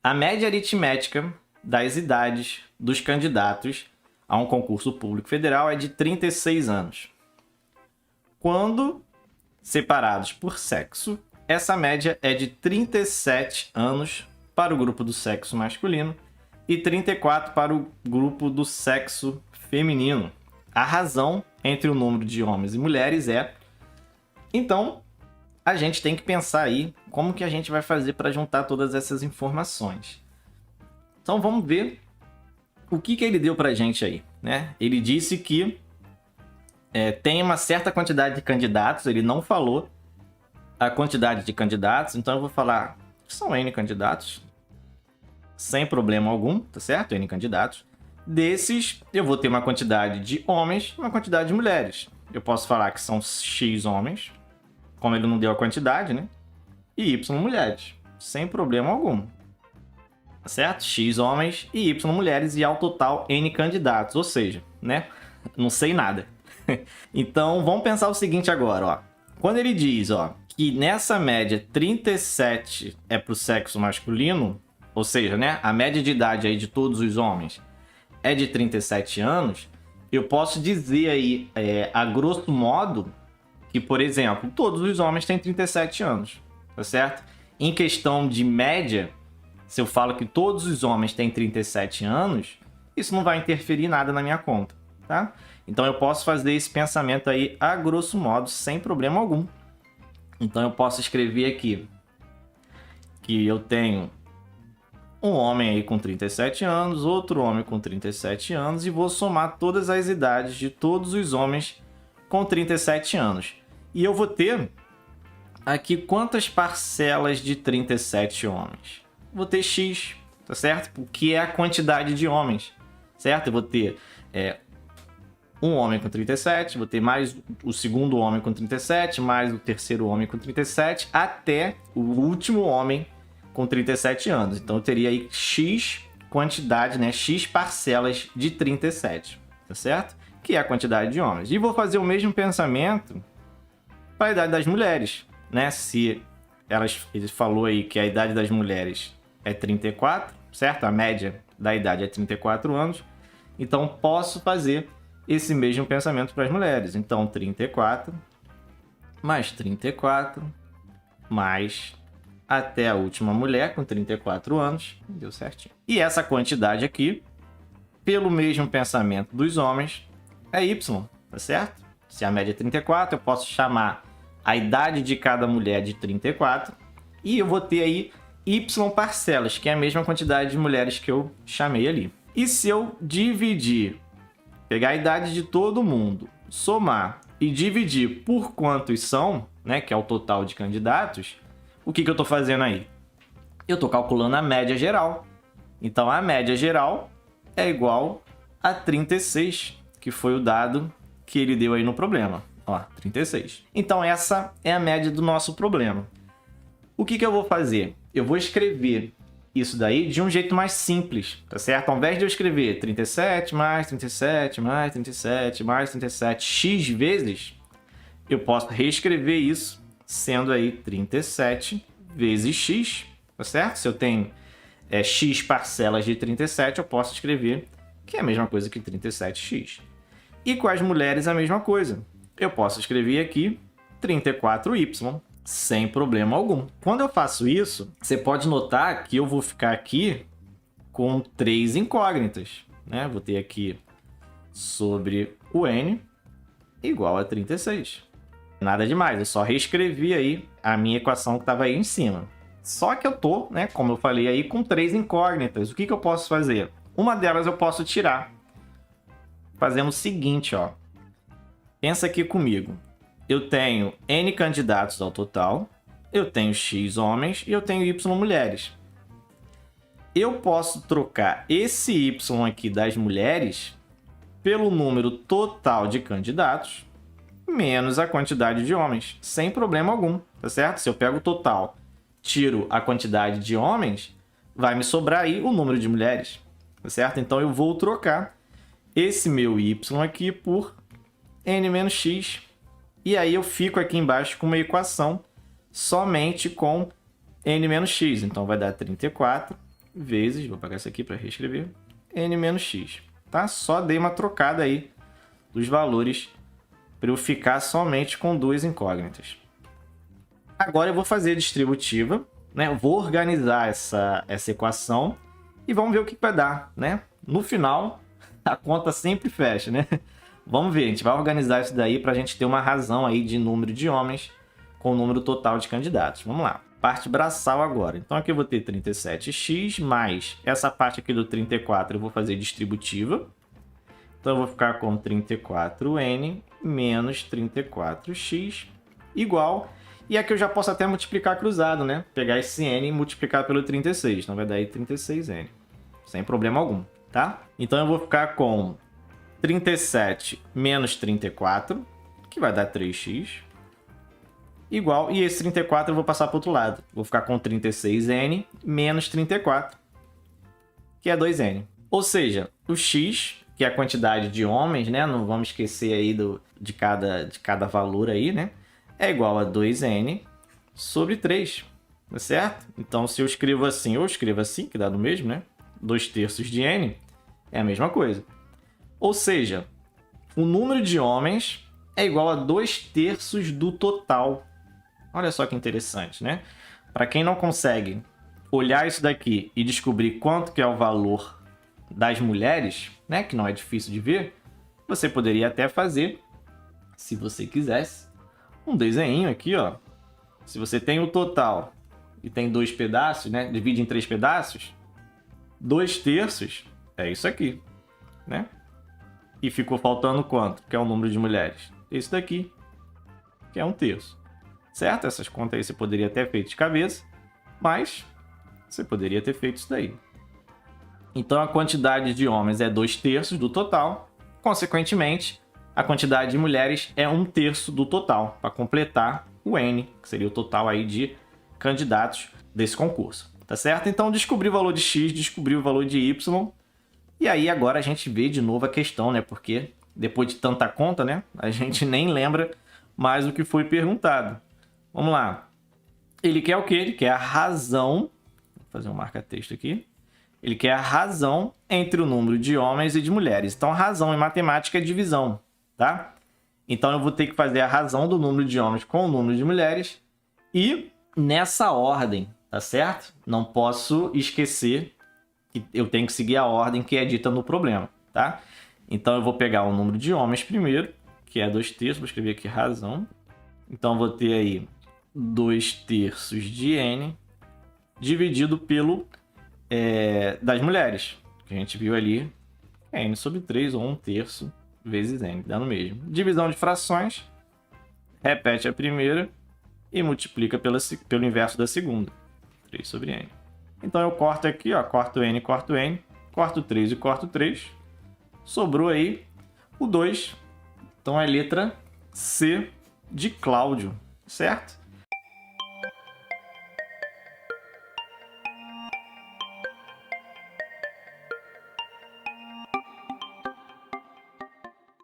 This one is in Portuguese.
A média aritmética das idades dos candidatos a um concurso público federal é de 36 anos. Quando separados por sexo, essa média é de 37 anos para o grupo do sexo masculino e 34 para o grupo do sexo feminino. A razão entre o número de homens e mulheres é... Então, a gente tem que pensar aí como que a gente vai fazer para juntar todas essas informações. Então, vamos ver o que ele deu para a gente aí, né? Ele disse que tem uma certa quantidade de candidatos, ele não falou a quantidade de candidatos, então eu vou falar que são N candidatos, sem problema algum, tá certo? N candidatos. Desses, eu vou ter uma quantidade de homens e uma quantidade de mulheres. Eu posso falar que são X homens, como ele não deu a quantidade, né? E Y mulheres, sem problema algum. Tá certo? X homens e Y mulheres e ao total N candidatos, ou seja, né? Não sei nada. Então, vamos pensar o seguinte agora, ó. Quando ele diz, ó, que nessa média 37 é para o sexo masculino, ou seja, né, a média de idade aí de todos os homens é de 37 anos, eu posso dizer aí, a grosso modo, que, por exemplo, todos os homens têm 37 anos, tá certo? Em questão de média, se eu falo que todos os homens têm 37 anos, isso não vai interferir nada na minha conta, tá? Então eu posso fazer esse pensamento aí a grosso modo, sem problema algum. Então eu posso escrever aqui que eu tenho um homem aí com 37 anos, outro homem com 37 anos e vou somar todas as idades de todos os homens com 37 anos. E eu vou ter aqui quantas parcelas de 37 homens? Vou ter X, tá certo? Porque é a quantidade de homens, certo? Eu vou ter um homem com 37, vou ter mais o segundo homem com 37, mais o terceiro homem com 37, até o último homem com 37 anos. Então eu teria aí X quantidade, né? X parcelas de 37, tá certo? Que é a quantidade de homens. E vou fazer o mesmo pensamento para a idade das mulheres, né? Se ele falou aí que a idade das mulheres é 34, certo? A média da idade é 34 anos. Então posso fazer esse mesmo pensamento para as mulheres. Então 34 mais 34 mais até a última mulher com 34 anos, deu certinho. E essa quantidade aqui, pelo mesmo pensamento dos homens, é Y, tá certo? Se a média é 34, eu posso chamar a idade de cada mulher de 34 e eu vou ter aí Y parcelas, que é a mesma quantidade de mulheres que eu chamei ali. E se eu dividir, pegar a idade de todo mundo, somar e dividir por quantos são, né, que é o total de candidatos, o que eu estou fazendo aí? Eu estou calculando a média geral. Então, a média geral é igual a 36, que foi o dado que ele deu aí no problema. Ó, 36. Então, essa é a média do nosso problema. O que eu vou fazer? Eu vou escrever isso daí de um jeito mais simples, tá certo? Ao invés de eu escrever 37 mais 37 mais 37 mais 37 x vezes, eu posso reescrever isso sendo aí 37 vezes x, tá certo? Se eu tenho x parcelas de 37, eu posso escrever que é a mesma coisa que 37x. E com as mulheres a mesma coisa. Eu posso escrever aqui 34y, sem problema algum. Quando eu faço isso, você pode notar que eu vou ficar aqui com 3 incógnitas, né? Vou ter aqui sobre o n igual a 36. Nada demais, eu só reescrevi aí a minha equação que estava aí em cima. Só que eu tô, né, como eu falei aí, com 3 incógnitas. O que eu posso fazer? Uma delas eu posso tirar. Fazendo o seguinte, ó. Pensa aqui comigo. Eu tenho N candidatos ao total, eu tenho X homens e eu tenho Y mulheres. Eu posso trocar esse Y aqui das mulheres pelo número total de candidatos menos a quantidade de homens, sem problema algum, tá certo? Se eu pego o total, tiro a quantidade de homens, vai me sobrar aí o número de mulheres, tá certo? Então eu vou trocar esse meu Y aqui por N menos X, e aí eu fico aqui embaixo com uma equação somente com N menos X, então vai dar 34 vezes, vou apagar isso aqui para reescrever, n menos x. Tá? Só dei uma trocada aí dos valores para eu ficar somente com duas incógnitas. Agora eu vou fazer a distributiva, né? Eu vou organizar essa equação e vamos ver o que vai dar, né? No final, a conta sempre fecha, né? Vamos ver, a gente vai organizar isso daí para a gente ter uma razão aí de número de homens com o número total de candidatos. Vamos lá. Parte braçal agora. Então aqui eu vou ter 37x mais essa parte aqui do 34 eu vou fazer distributiva. Então eu vou ficar com 34n menos 34x igual. E aqui eu já posso até multiplicar cruzado, né? Pegar esse n e multiplicar pelo 36. Então vai dar aí 36n. Sem problema algum, tá? Então eu vou ficar com 37 menos 34, que vai dar 3x. Igual, e esse 34 eu vou passar para o outro lado. Vou ficar com 36n menos 34, que é 2n. Ou seja, o x, que é a quantidade de homens, né? Não vamos esquecer aí de cada valor aí, né? É igual a 2n sobre 3, tá certo? Então, se eu escrevo assim ou escrevo assim, que dá no mesmo, né? 2/3 de n é a mesma coisa. Ou seja, o número de homens é igual a 2/3 do total. Olha só que interessante, né? Para quem não consegue olhar isso daqui e descobrir quanto que é o valor das mulheres, né? Que não é difícil de ver, você poderia até fazer, se você quisesse, um desenho aqui, ó. Se você tem o total e tem 2 pedaços, né? Divide em 3 pedaços, 2/3 é isso aqui, né? E ficou faltando quanto? Que é o número de mulheres. Esse daqui, que é 1/3. Certo? Essas contas aí você poderia ter feito de cabeça, mas você poderia ter feito isso daí. Então a quantidade de homens é 2/3 do total. Consequentemente, a quantidade de mulheres é 1/3 do total, para completar o N, que seria o total aí de candidatos desse concurso. Tá certo? Então descobri o valor de X, descobri o valor de Y. E aí agora a gente vê de novo a questão, né? Porque depois de tanta conta, né? A gente nem lembra mais o que foi perguntado. Vamos lá. Ele quer o quê? Ele quer a razão. Vou fazer um marca-texto aqui. Ele quer a razão entre o número de homens e de mulheres. Então, a razão em matemática é divisão, tá? Então, eu vou ter que fazer a razão do número de homens com o número de mulheres e nessa ordem, tá certo? Não posso esquecer que eu tenho que seguir a ordem que é dita no problema, tá? Então, eu vou pegar o número de homens primeiro, que é 2/3. Vou escrever aqui razão. Então, eu vou ter aí 2/3 de n dividido pelo das mulheres, que a gente viu ali, é n sobre 3 ou 1/3 vezes n, dá no mesmo. Divisão de frações, repete a primeira e multiplica pelo inverso da segunda, 3 sobre n. Então eu corto aqui, ó, corto n, corto 3 e corto 3, sobrou aí o 2, então é a letra C de Cláudio, certo?